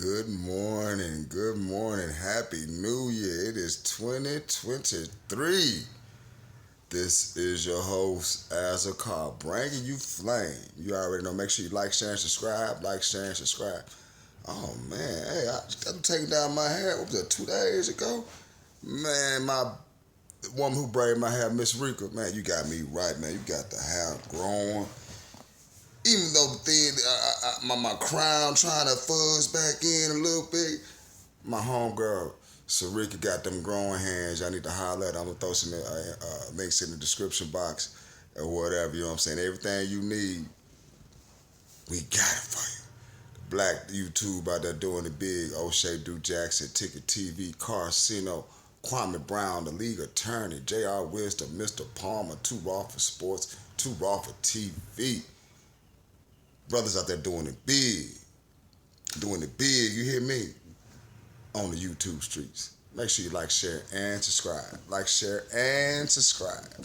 good morning, happy new year. It is 2023. This is your host, Holzcoth, bringing you flame. You already know, make sure you like, share, and subscribe. Oh man, hey, I'm taking down my hair, what was that, 2 days ago? Man, my woman who braided my hair, Miss Rika, man, you got me right, man. You got the hair growing. Even though the thing, my crown trying to fuzz back in a little bit, my homegirl, Sarika, got them growing hands. Y'all need to holler at her. I'm going to throw some links in the description box or whatever, you know what I'm saying? Everything you need, we got it for you. The Black YouTube out there doing it big. O'Shea, Duke Jackson, Ticket TV, Carcino, Kwame Brown, the league attorney, J.R. Wisdom, Mr. Palmer, Too Raw for Sports, Too Raw for TV. Brothers out there doing it big, you hear me? On the YouTube streets. Make sure you like, share, and subscribe. Like, share, and subscribe.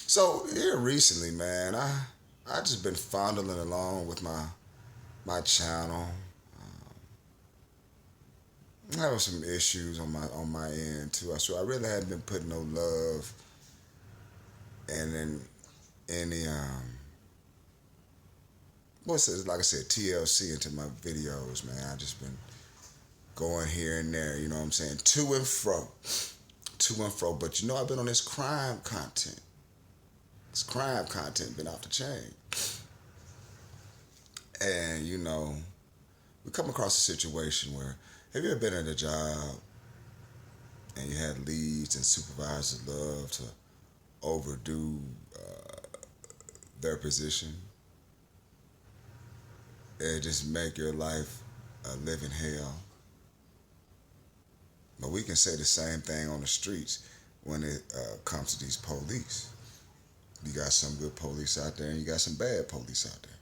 So here recently, man, I just been fondling along with my channel. I have some issues on my end too. So I really haven't been putting no love and then any like I said, TLC into my videos, man. I just been going here and there, you know what I'm saying? To and fro. But you know, I've been on this crime content. This crime content been off the chain. And, you know, we come across a situation where, have you ever been at a job and you had leads and supervisors love to overdo their position? It just make your life a living hell. But we can say the same thing on the streets when it comes to these police. You got some good police out there and you got some bad police out there.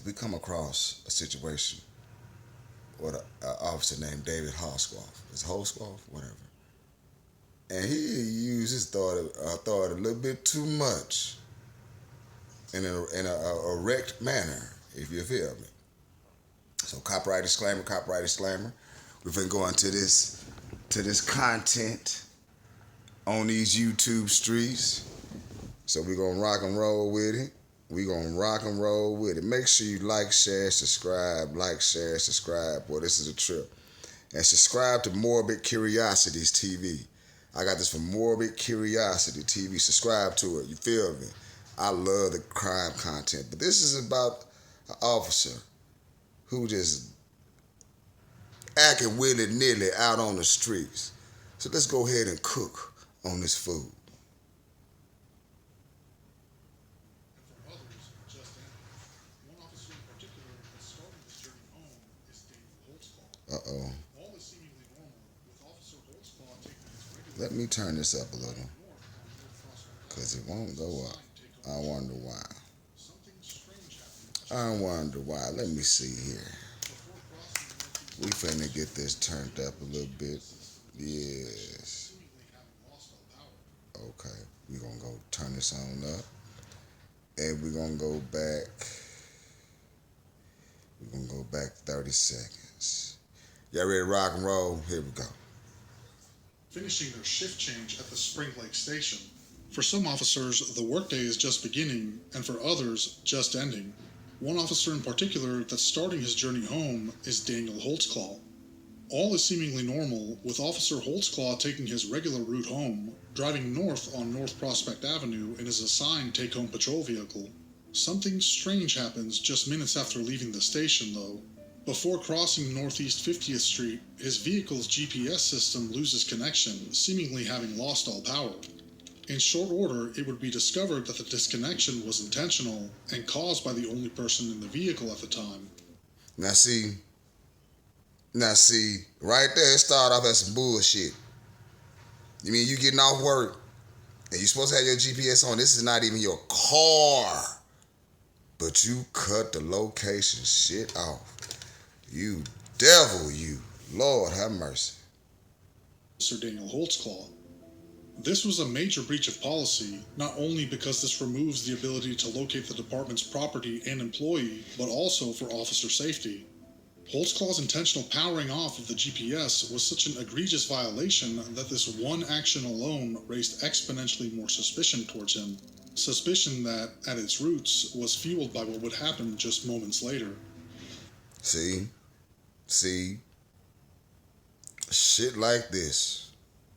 We come across a situation with an officer named David Holzcoth. It's Holzcoth, whatever. And he uses thought a little bit too much in a erect manner, if you feel me. So copyright disclaimer. We've been going to this content on these YouTube streets. So we're gonna rock and roll with it. Make sure you like, share, subscribe. Boy, this is a trip. And subscribe to Morbid Curiosities TV. I got this from Morbid Curiosity TV. Subscribe to it. You feel me? I love the crime content. But this is about an officer who just acting willy-nilly out on the streets. So let's go ahead and cook on this food. Uh-oh. Let me turn this up a little, because it won't go up. I wonder why. Let me see here. We finna get this turned up a little bit. Yes. Okay. We're gonna go turn this on up. And we're gonna go back. 30 seconds. Y'all ready to rock and roll? Here we go. Finishing their shift change at the Spring Lake station. For some officers, the workday is just beginning, and for others, just ending. One officer in particular that's starting his journey home is Daniel Holzcoth. All is seemingly normal, with Officer Holzcoth taking his regular route home, driving north on North Prospect Avenue in his assigned take-home patrol vehicle. Something strange happens just minutes after leaving the station, though. Before crossing Northeast 50th Street, his vehicle's GPS system loses connection, seemingly having lost all power. In short order, it would be discovered that the disconnection was intentional and caused by the only person in the vehicle at the time. Now see, right there it started off as some bullshit. You mean you getting off work and you're supposed to have your GPS on? This is not even your car. But you cut the location shit off. You devil, you. Lord have mercy. Sir Daniel Holzcoth. This was a major breach of policy, not only because this removes the ability to locate the department's property and employee, but also for officer safety. Holzcoth's intentional powering off of the GPS was such an egregious violation that this one action alone raised exponentially more suspicion towards him. Suspicion that, at its roots, was fueled by what would happen just moments later. See? Shit like this.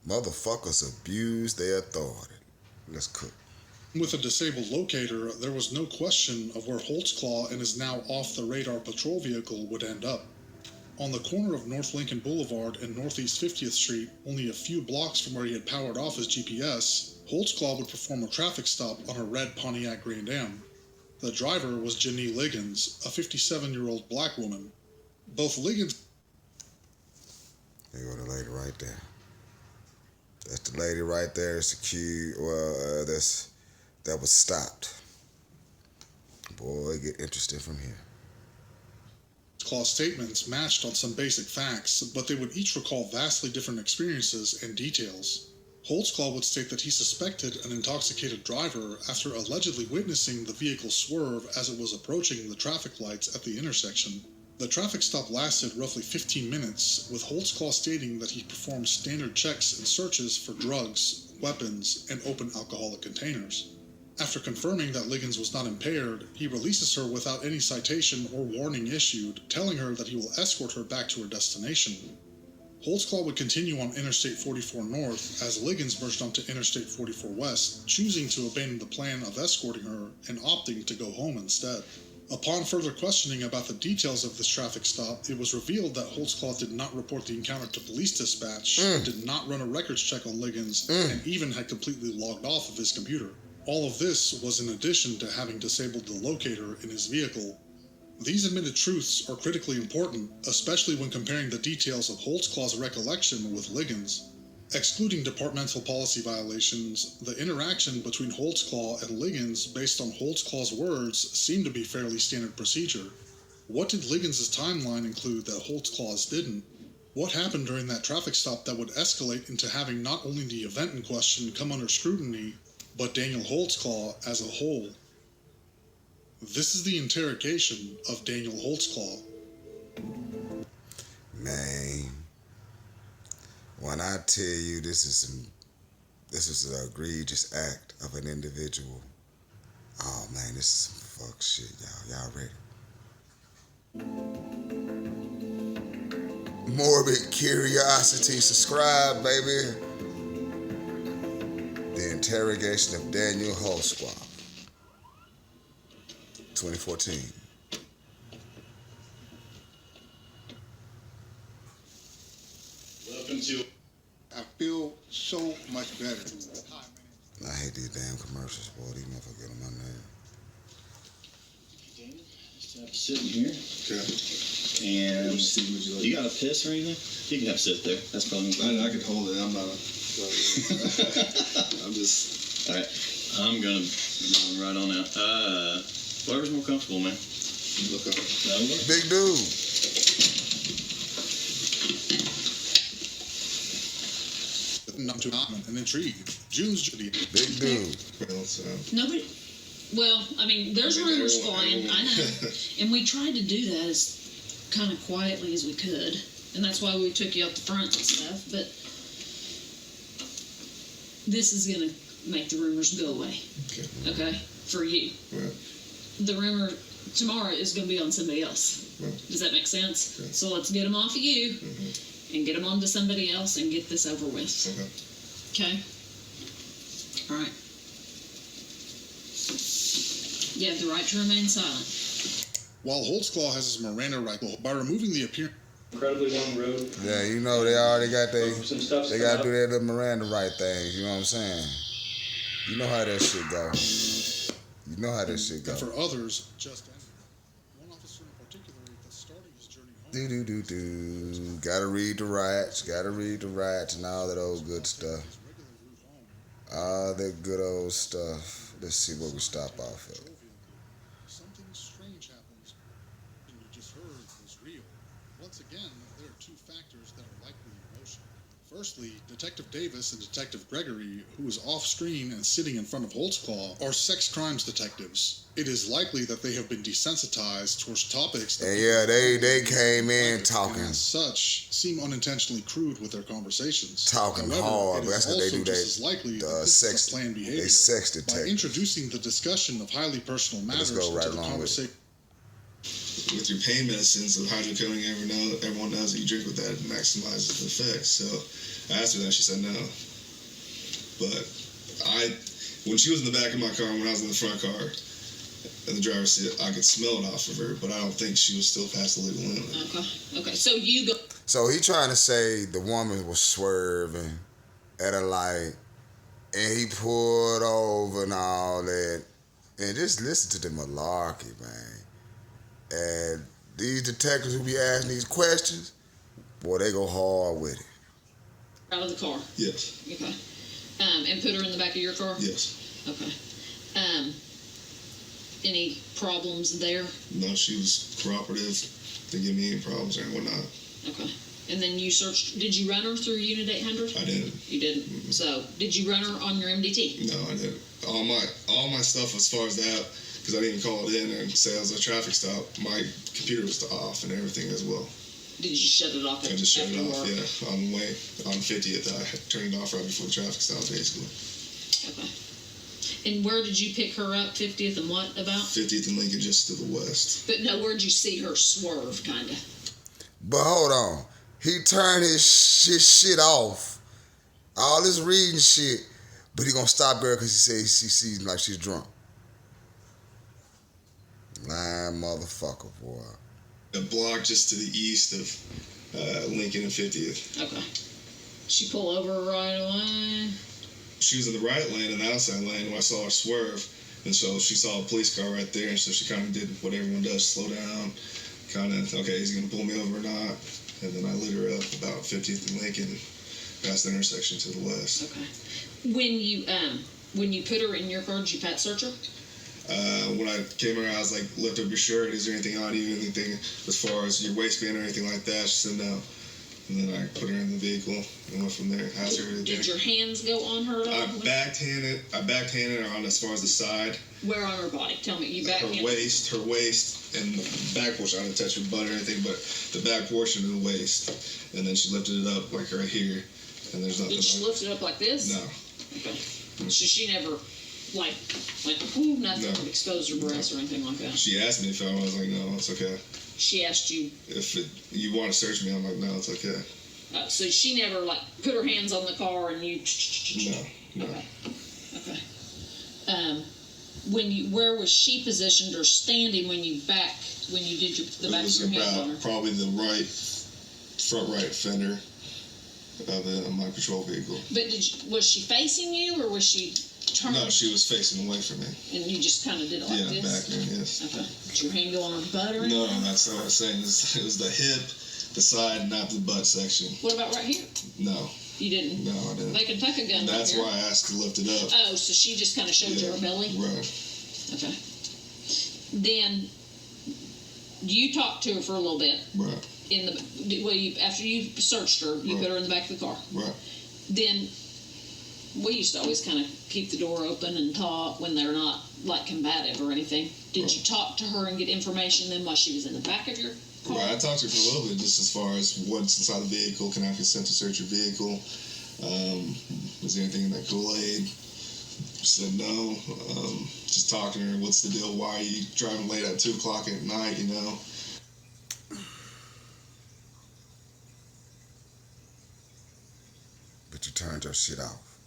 Motherfuckers abuse their authority. Let's cook. With a disabled locator, there was no question of where Holzcoth and his now off-the-radar patrol vehicle would end up. On the corner of North Lincoln Boulevard and Northeast 50th Street, only a few blocks from where he had powered off his GPS, Holzcoth would perform a traffic stop on a red Pontiac Grand Am. The driver was Jenny Liggins, a 57-year-old black woman. Both Liggins... There go the lady right there. That's the lady right there. It's the key. Well, that was stopped. Boy, get interesting from here. Holzcoth's statements matched on some basic facts, but they would each recall vastly different experiences and details. Holzcoth would state that he suspected an intoxicated driver after allegedly witnessing the vehicle swerve as it was approaching the traffic lights at the intersection. The traffic stop lasted roughly 15 minutes, with Holzcoth stating that he performed standard checks and searches for drugs, weapons, and open alcoholic containers. After confirming that Liggins was not impaired, he releases her without any citation or warning issued, telling her that he will escort her back to her destination. Holzcoth would continue on Interstate 44 North as Liggins merged onto Interstate 44 West, choosing to abandon the plan of escorting her and opting to go home instead. Upon further questioning about the details of this traffic stop, it was revealed that Holzcoth did not report the encounter to police dispatch, did not run a records check on Liggins, and even had completely logged off of his computer. All of this was in addition to having disabled the locator in his vehicle. These admitted truths are critically important, especially when comparing the details of Holzcoth's recollection with Liggins. Excluding departmental policy violations, the interaction between Holzcoth and Liggins based on Holzcoth's words seemed to be fairly standard procedure. What did Liggins' timeline include that Holzcoth's didn't? What happened during that traffic stop that would escalate into having not only the event in question come under scrutiny, but Daniel Holzcoth as a whole? This is the interrogation of Daniel Holzcoth. Man, when I tell you this is an egregious act of an individual. Oh man, this is some fuck shit, y'all. Y'all ready? Morbid Curiosity, subscribe, baby. The Interrogation of Daniel Holzcoth, 2014. Welcome to. I feel so much better. I hate these damn commercials, boy. These motherfuckers get on my nerves. Daniel, just have you sitting here. Okay. And you got a piss or anything? You can have sit there. That's probably. I can hold it. I'm not. I'm just. All right. I'm gonna run right on out. Whatever's more comfortable, man. Look up. That'll work. Big dude. Not too common and intrigued. June's Judy. Big dude. Nobody. Well, I mean, there's rumors flying. I know, and we tried to do that as kind of quietly as we could, and that's why we took you up the front and stuff. But this is gonna make the rumors go away. Okay, for you. Right. The rumor tomorrow is gonna be on somebody else. Right. Does that make sense? Okay. So let's get them off of you and get them onto somebody else and get this over with. Okay. All right. You have the right to remain silent. While Holzcoth has his Miranda rifle, by removing the appearance Incredibly long road. Yeah, you know they already got Some stuff's they gotta do coming their little Miranda right things, you know what I'm saying? You know how that shit go. You know how that shit go. and for others, just ended. One officer in particular that's starting his journey home. Gotta read the rights, and all that old good stuff. His regular route home. All that good old stuff. Let's see what we stop off at. Something strange happens. And you just heard was real. Once again, there are two factors that are likely in motion. Firstly, Detective Davis and Detective Gregory, who is off-screen and sitting in front of Holzcoth, are sex crimes detectives. It is likely that they have been desensitized towards topics that And yeah, they came in and talking as such seem unintentionally crude with their conversations. Talking However, hard. it is That's what they also do. just as likely that this is a planned behavior. They sex By detectives. introducing the discussion of highly personal matters go right into the along with it. conversation. With your pain medicines of hydrocodone, everyone knows that you drink with that, it maximizes the effects. So I asked her that, she said no. But when she was in the back of my car, when I was in the front car, in the driver's seat, I could smell it off of her, but I don't think she was still past the legal limit. Okay. So you go. So he trying to say the woman was swerving at a light, and he pulled over and all that, and just listen to the malarkey, man. And these detectives who be asking these questions, boy, they go hard with it. Out of the car. Yes. Okay. And put her in the back of your car? Yes. Okay. Any problems there? No, she was cooperative. Didn't give me any problems or whatnot. Okay. And then you searched, did you run her through Unit 800? I didn't. You didn't. Mm-hmm. So, did you run her on your MDT? No, I didn't. All my stuff as far as that, because I didn't even call it in and say it was a traffic stop, my computer was off and everything as well. Did you shut it off? I just shut it after off, work? yeah. On the way, on 50th, I turned it off right before the traffic stop, basically. Okay. And where did you pick her up? 50th and what about? 50th and Lincoln, just to the west. But no, where'd you see her swerve, kind of? But hold on. He turned his shit off. All this reading shit. But he gonna stop girl because he says he sees like she's drunk. Lying motherfucker, boy. A block just to the east of Lincoln and 50th. Okay. She pull over right away? She was in the right lane and the outside lane when I saw her swerve. And so she saw a police car right there, and so she kind of did what everyone does, slow down, kind of, okay, is he going to pull me over or not? And then I lit her up about 50th and Lincoln, past the intersection to the west. Okay. When you put her in your car, did you pat search her? When I came around, I was like, lift up your shirt, is there anything on you, anything as far as your waistband or anything like that? She said no. And then I put her in the vehicle and went from there. Asked her everything. Did your hands go on her at all? I backhanded her on as far as the side. Where on her body? Tell me. You Her backhanded? waist, and the back portion. I didn't touch her butt or anything, but the back portion of the waist. And then she lifted it up like right here, and there's nothing. Did she lift it up like this? No. Okay. So she never, like, went, ooh, nothing, No. exposed her breasts or anything like that? She asked me if I was like, no, it's okay. She asked you, You want to search me, I'm like, no, it's okay. so she never, like, put her hands on the car and you... No. Okay. Where was she positioned or standing when you did the back of your hand on her? Probably the front right fender of my patrol vehicle. But was she facing you or was she turned? No, she was facing away from me. And you just kind of did it like Yeah, this? back there, yes. Okay. Did your hand go on her butt or anything? No, that's not what I was saying. It was the hip, the side, not the butt section. What about right here? No. You didn't? No, I didn't. They can tuck a gun That's right here. why I asked to lift it up. Oh, so she just kind of showed you her belly? Right. Okay. Then you talked to her for a little bit. Right. After you searched her, you put her in the back of the car. Right. Then we used to always kind of keep the door open and talk when they're not like combative or anything. Did you talk to her and get information then while she was in the back of your car? Right. I talked to her for a little bit just as far as what's inside the vehicle. Can I consent to search your vehicle? Is there anything in that Kool-Aid? She said no. Just talking to her, what's the deal? Why are you driving late at 2 o'clock at night, you know? But you turned your shit off.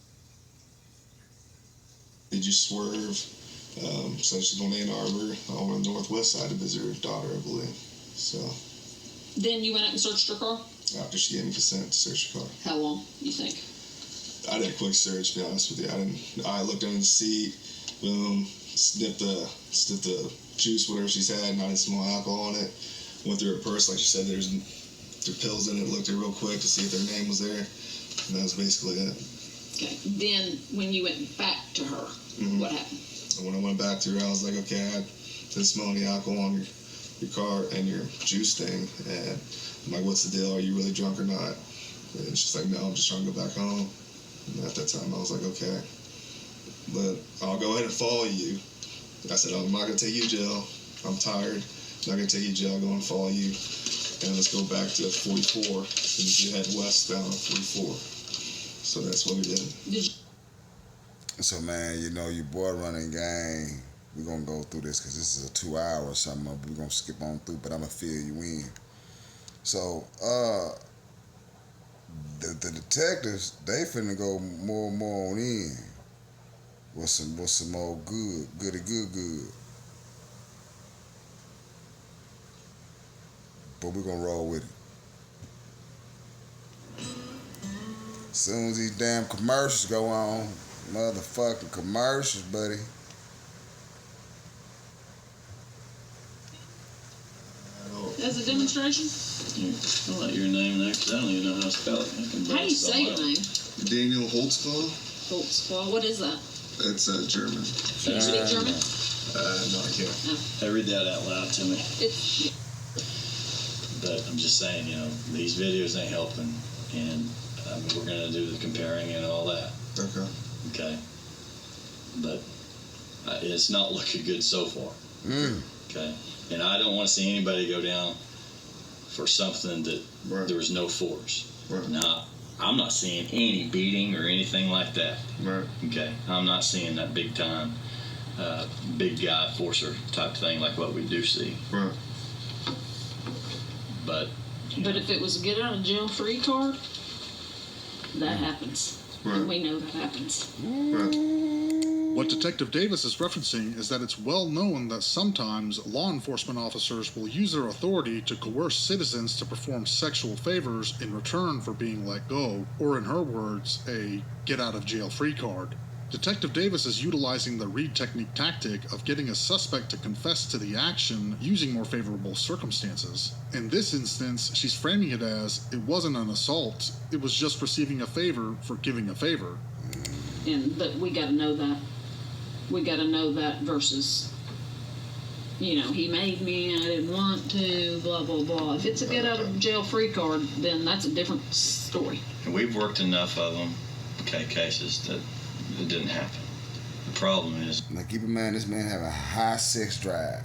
Did you swerve? So she's on Ann Arbor, over on the northwest side to visit her daughter, I believe. So Then you went out and searched her car? after she gave me consent to search her car. How long, you think? I did a quick search, to be honest with you. I looked under the seat, boom, sniffed the juice, whatever she's had, and I didn't smell alcohol on it. Went through her purse, like she said, there's pills in it. Looked at it real quick to see if their name was there, and that was basically it. Okay. Then when you went back to her, what happened? And when I went back to her, I was like, okay, I didn't smell any alcohol on your car and your juice thing, and I'm like, what's the deal? Are you really drunk or not? And she's like, no, I'm just trying to go back home. And at that time, I was like, okay. But I'll go ahead and follow you. I said, I'm not going to take you to jail. I'm tired. I'm not going to take you to jail. I'll go and follow you. And let's go back to 44. And you head westbound on 44. So that's what we did. So, man, you know, your boy running gang. We're going to go through this because this is a 2 hour or something. We're going to skip on through, but I'm going to fill you in. So, the detectives, they finna go more and more on in with some more goody. But we're gonna roll with it. As soon as these damn commercials go on, motherfucking commercials, buddy. As a demonstration? I'll let your name there because I don't even know how to spell it. How do you say your name? Daniel Holzcoth. Holzcoth. What is that? It's German. Can you speak German? No, I can't. Hey, read that out loud to me. It's But I'm just saying, you know, these videos ain't helping, and we're gonna do the comparing and all that. Okay. Okay. But it's not looking good so far. Okay. And I don't want to see anybody go down for something that there was no force. Right. Now, I'm not seeing any beating or anything like that. Right. Okay. I'm not seeing that big time, big guy forcer type thing like what we do see. Right. But if it was a get out of jail free card, that happens. Right. And we know that happens. Right. What Detective Davis is referencing is that it's well known that sometimes law enforcement officers will use their authority to coerce citizens to perform sexual favors in return for being let go, or in her words, a get-out-of-jail-free card. Detective Davis is utilizing the Reed technique tactic of getting a suspect to confess to the action using more favorable circumstances. In this instance, she's framing it as, it wasn't an assault, it was just receiving a favor for giving a favor. But we got to know that. We got to know that versus, you know, he made me, I didn't want to, blah, blah, blah. If it's a get out of jail free card, then that's a different story. and we've worked enough of them, cases that it didn't happen. The problem is, Now keep in mind, this man had a high sex drive.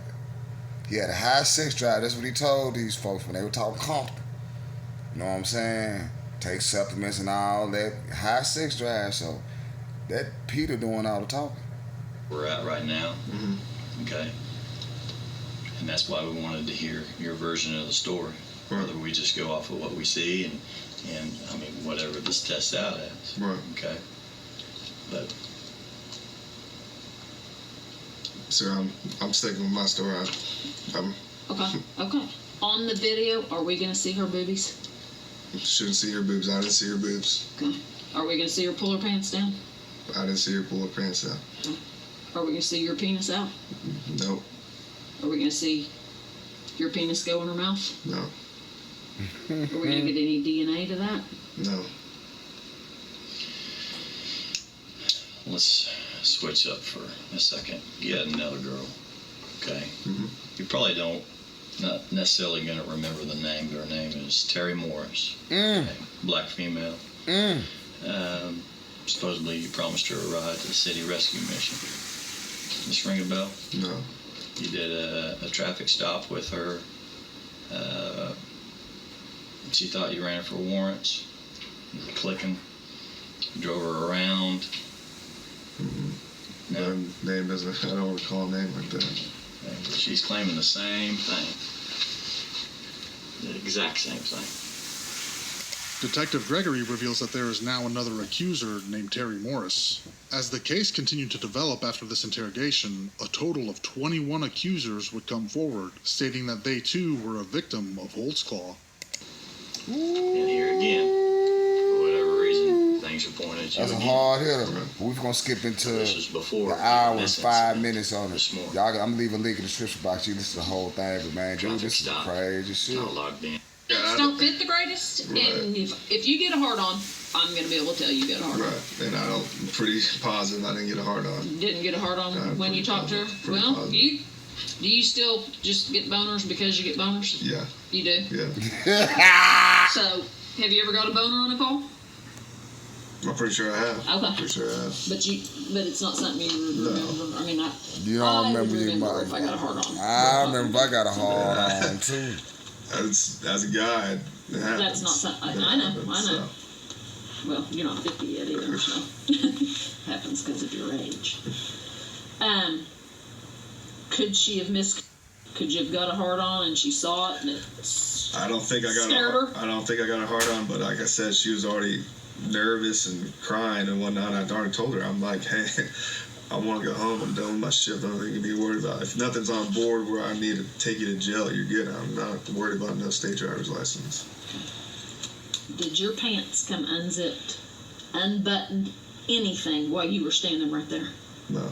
He had a high sex drive. That's what he told these folks when they were talking comfortable. You know what I'm saying? Take supplements and all that. High sex drive. So that Peter doing all the talking. we're at right now. Okay. And that's why we wanted to hear your version of the story. Whether we just go off of what we see and I mean, whatever this tests out as. Right. Okay. But So I'm sticking with my story. Okay. On the video, are we going to see her boobies? Shouldn't see her boobs. I didn't see her boobs. Okay. Are we going to see her pull her pants down? I didn't see her pull her pants down. Okay. Are we going to see your penis out? Nope. Are we going to see your penis go in her mouth? No. Are we going to get any DNA to that? No. let's switch up for a second. You had another girl. Okay. You probably not necessarily going to remember the name, but her name is Terry Morris. Okay. Black female. Supposedly you promised her a ride to the city rescue mission. This ring a bell? No. You did a traffic stop with her. She thought you ran her for warrants. You were clicking. You drove her around. No. Her name doesn't. I don't recall a name like that. She's claiming the same thing. The exact same thing. Detective Gregory reveals that there is now another accuser named Terry Morris. As the case continued to develop after this interrogation, a total of 21 accusers would come forward, stating that they too were a victim of Holzcoth. And here again, for whatever reason, things are pointed to That's a again. hard hitter. We're going to skip into This was before the hour and this 5 incident minutes on it. this morning. Y'all, I'm going to leave a link in the description box. You listen to the whole thing. But, man, dude, this is Stop. crazy shit. Not logged in. Don't fit the greatest, Right. and if you get a hard on, I'm going to be able to tell you get a hard on. Right. And I'm pretty positive I didn't get a hard on. Didn't get a hard on I'm when pretty you talked to her? positive, pretty Well, positive. do you still just get boners because you get boners? Yeah. You do? Yeah. So, Have you ever got a boner on a call? I'm pretty sure I have. Okay. Pretty sure I have. But it's not something you would remember. I mean, You don't I remember would you remember might. if I got a hard on. I remember if I got a hard on too. As a guy, it happens. That's not something. I know. So. Well, you're not 50 yet either, so happens because of your age. Could she have missed? Could you have got a hard on and she saw it and it I don't think I got scared her? I don't think I got a hard on, but like I said, she was already nervous and crying and whatnot. I already told her, I'm like, hey, I want to go home. I'm done with my shift. I don't think you need to be worried about it. If nothing's on board where I need to take you to jail, you're good. I'm not worried about no state driver's license. Did your pants come unzipped, unbuttoned, anything while you were standing right there? No.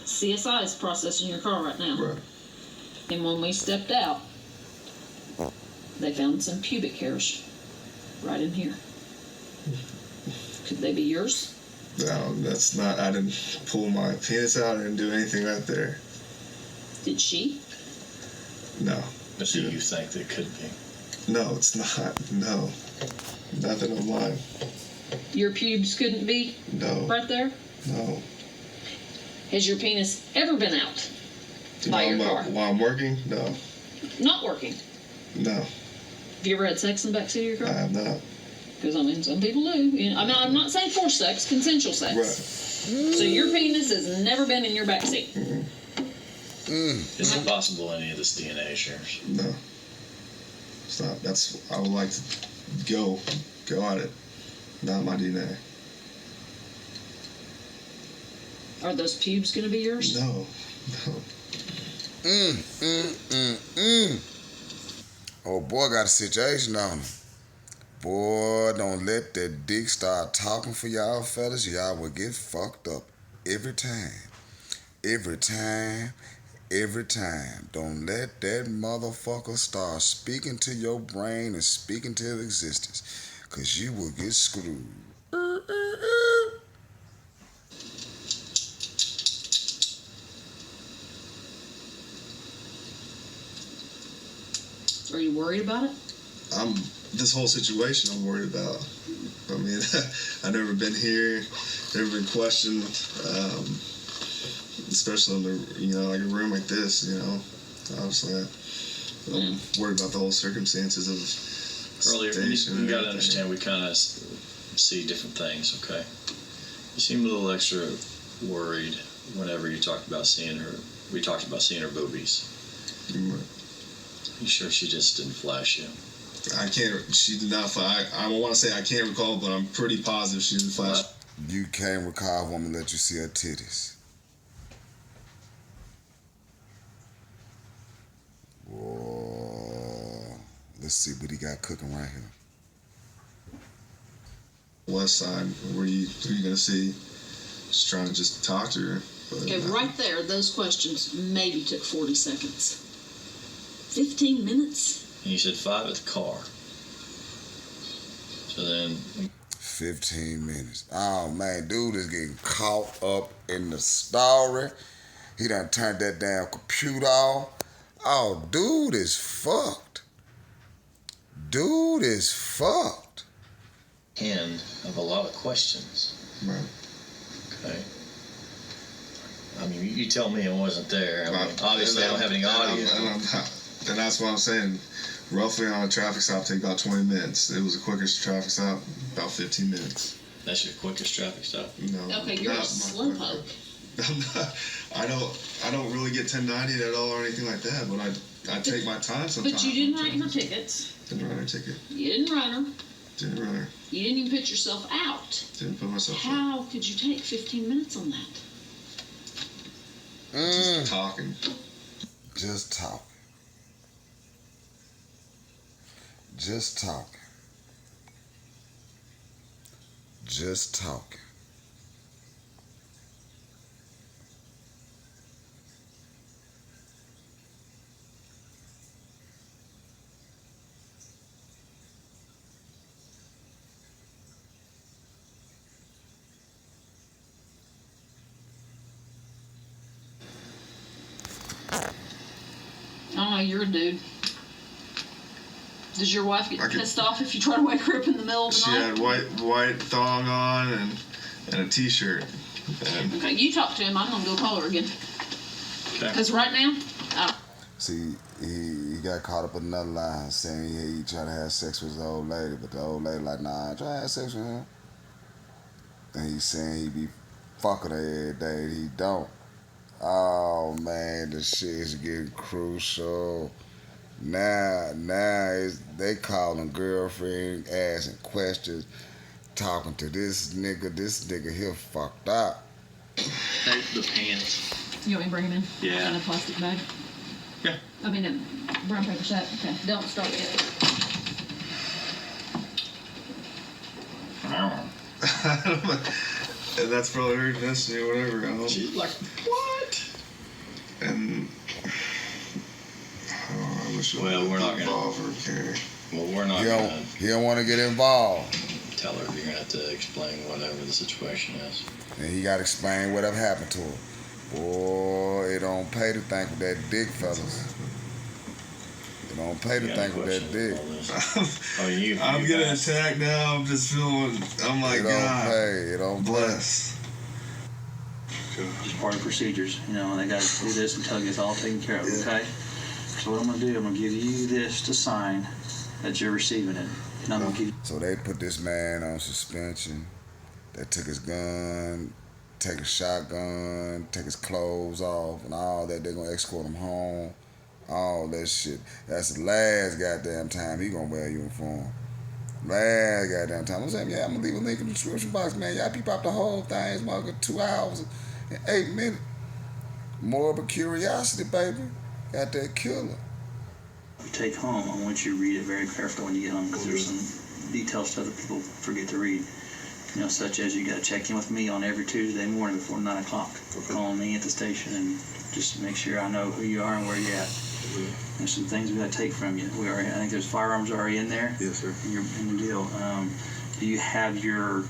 CSI is processing your car right now. Right. And when we stepped out, they found some pubic hairs right in here. Could they be yours? No, that's not. I didn't pull my penis out. I didn't do anything right there. Did she? No. But do you think that could be? No, it's not. No. Nothing of mine. Your pubes couldn't be No. right there? No. Has your penis ever been out by your car? While I'm working? No. Not working. No. Have you ever had sex in the backseat of your I car? have not. Because, I mean, some people do. You know, I mean, I'm not saying forced sex, consensual sex. Right. So your penis has never been in your backseat. Is it possible any of this DNA shares? No. It's not. That's. I would like to go at it. Not my DNA. Are those pubes going to be yours? No. No. Oh boy, got a situation on him. Boy, don't let that dick start talking for y'all fellas. Y'all will get fucked up every time. Every time. Every time. Don't let that motherfucker start speaking to your brain and speaking to existence. Cause you will get screwed. Are you worried about it? This whole situation I'm worried about. I mean, I've never been here, never been questioned, especially in the, like a room like this, obviously I'm worried about the whole circumstances of Earlier, station you got to and understand, we kind of see different things, okay? You seem a little extra worried whenever you talked about seeing her. We talked about seeing her boobies. everything. You sure she just didn't flash you? I can't, she did not flash. I don't want to say I can't recall, but I'm pretty positive she didn't flash. You can't recall a woman let you see her titties. Whoa. Let's see what he got cooking right here. West side, who are you going to see? Just trying to just talk to her. But, Okay, right there, those questions maybe took 40 seconds. 15 minutes? And you said 5 at the car. So then, 15 minutes. Oh man, dude is getting caught up in the story. He done turned that damn computer off. Oh, dude is fucked. Dude is fucked. end of a lot of questions. Right. Okay. I mean, you tell me I wasn't there. I mean, obviously, I don't have any audio. And that's what I'm saying. Roughly on a traffic stop, take about 20 minutes. It was the quickest traffic stop, about 15 minutes. That's your quickest traffic stop? No. Okay, you're a slowpoke. I don't really get 1090 at all or anything like that, but I take my time sometimes. But you didn't write her tickets. Didn't write her ticket. You didn't write her. Didn't write her. You didn't even put yourself out. Didn't put myself out. How could you take 15 minutes on that? Just talking. Just talking. Just talking. Just talking. Oh, you're a dude. Does your wife get pissed off if you try to wake her up in the middle of the She night? had white thong on and a t-shirt. And Okay, you talk to him. I'm gonna go call her again. Because right now, See, he got caught up in another lie saying he tried to have sex with his old lady, but the old lady like, nah, I ain't trying to have sex with him. And he's saying he be fucking her every day, and he don't. Oh man, the shit is getting crucial. Now they calling girlfriend, asking questions, talking to this nigga here fucked up. The pants. you want me to bring him in? Yeah. In a plastic bag? Yeah. I mean, a brown paper sack. Okay, don't start yet. and that's probably her destiny or whatever. I hope. She's like, what? And I wish Well, we're not gonna. involve her, Carrie. Well, we're not He gonna don't want to get involved, tell her. You're gonna have to explain whatever the situation is. and he got to explain whatever happened to her. Boy, it don't pay to think with that dick, fellas. It don't pay to You got any think with that dick. questions about this? Oh, you. I'm you getting guys- attacked now. I'm just feeling. I'm like, It don't God pay. It don't bless. bless. It's part of procedures, you know, and they got to do this until it's all taken care of, okay? So what I'm going to do, I'm going to give you this to sign that you're receiving it. And I'm going to give you... So they put this man on suspension. They took his gun, take his shotgun, take his clothes off, and all that. They're going to escort him home. All that shit. That's the last goddamn time he going to wear a uniform. Last goddamn time. I'm saying, yeah, I'm going to leave a link in the description box, man. Y'all peep out the whole thing. It's about 2 hours and 8 minutes. Morbid curiosity, baby. Got that killer. Take home, I want you to read it very carefully when you get home because there's some detailed stuff that people forget to read. You know, such as you got to check in with me on every Tuesday morning before 9 o'clock. Call me at the station and just make sure I know who you are and where you're at. There's some things we got to take from you. I think there's firearms already in there. Yes, sir. In your deal. Do you have your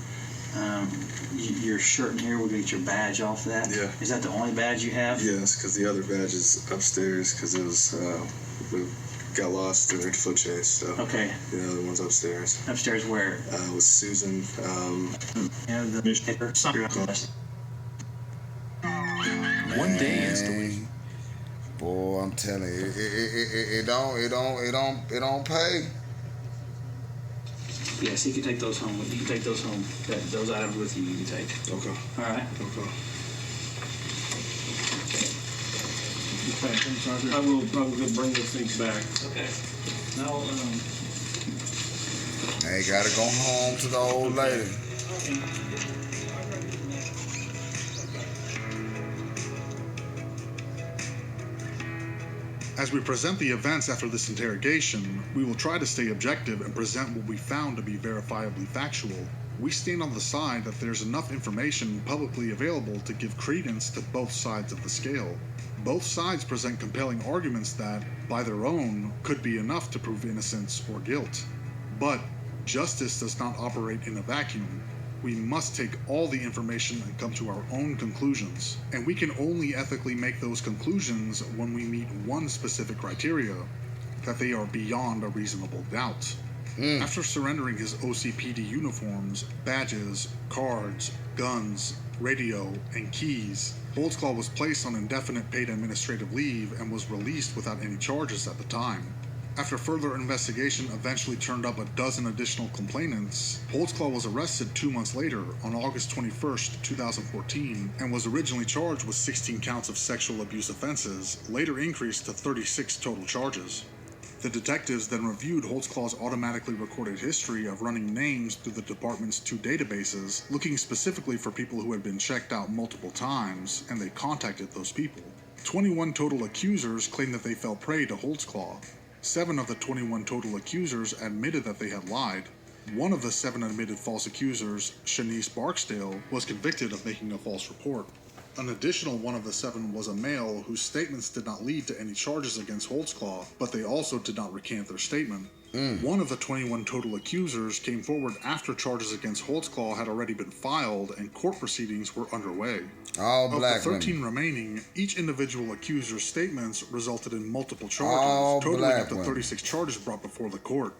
shirt in here? We'll get your badge off that. Yeah. Is that the only badge you have? Yes, because the other badge is upstairs because it was we got lost during the foot chase. So Okay. the other one's upstairs. Upstairs where? With Susan. One day is the week. Man, boy, I'm telling you, it don't pay. Yes, you can take those home. You can take those home. Those items with you, you can take. Okay. All right. Okay. I will go bring those things back. Okay. Now, They gotta go home to the old lady. As we present the events after this interrogation, we will try to stay objective and present what we found to be verifiably factual. We stand on the side that there's enough information publicly available to give credence to both sides of the scale. Both sides present compelling arguments that, by their own, could be enough to prove innocence or guilt. But justice does not operate in a vacuum. We must take all the information and come to our own conclusions, and we can only ethically make those conclusions when we meet one specific criteria, that they are beyond a reasonable doubt. After surrendering his OCPD uniforms, badges, cards, guns, radio, and keys, Holzcoth was placed on indefinite paid administrative leave and was released without any charges at the time. After further investigation eventually turned up a dozen additional complainants, Holzcoth was arrested 2 months later on August 21st, 2014, and was originally charged with 16 counts of sexual abuse offenses, later increased to 36 total charges. The detectives then reviewed Holzcoth's automatically recorded history of running names through the department's 2 databases, looking specifically for people who had been checked out multiple times, and they contacted those people. 21 total accusers claimed that they fell prey to Holzcoth. 7 of the 21 total accusers admitted that they had lied. One of the 7 admitted false accusers, Shanice Barksdale, was convicted of making a false report. An additional one of the 7 was a male whose statements did not lead to any charges against Holzcoth, but they also did not recant their statement. One of the 21 total accusers came forward after charges against Holzcoth had already been filed and court proceedings were underway. All Of black the 13 women. remaining, each individual accuser's statements resulted in multiple All charges, totaling black up to women. 36 charges brought before the court.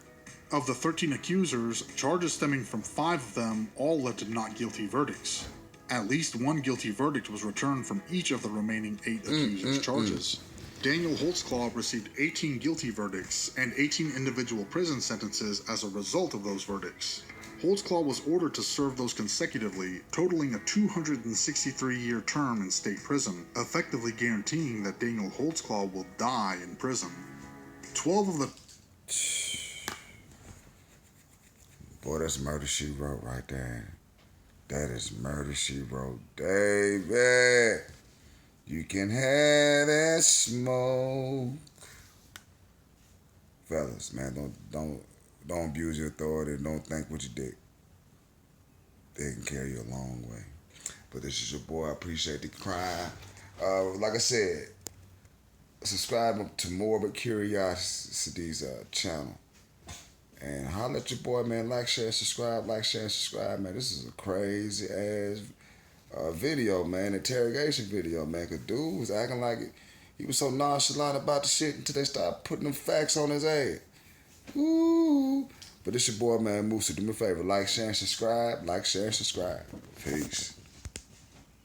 Of the 13 accusers, charges stemming from 5 of them all led to not guilty verdicts. At least one guilty verdict was returned from each of the remaining 8 accusers' charges. Daniel Holzcoth received 18 guilty verdicts and 18 individual prison sentences as a result of those verdicts. Holzcoth was ordered to serve those consecutively, totaling a 263-year term in state prison, effectively guaranteeing that Daniel Holzcoth will die in prison. 12 of the... Boy, that's Murder, She Wrote right there. That is Murder, She Wrote. David, you can have that smoke. Fellas, man, don't abuse your authority. Don't think what you did. They can carry you a long way. But this is your boy. I appreciate the crime. Like I said, subscribe to Morbid Curiosity's channel. And holler at your boy, man. Like, share, subscribe. Like, share, subscribe, man. This is a crazy ass video, man. Interrogation video, man. Cause dude was acting like he was so nonchalant about the shit until they started putting them facts on his ass. Woo! But this your boy, man, Moose. Do me a favor. Like, share, and subscribe. Like, share, and subscribe. Peace.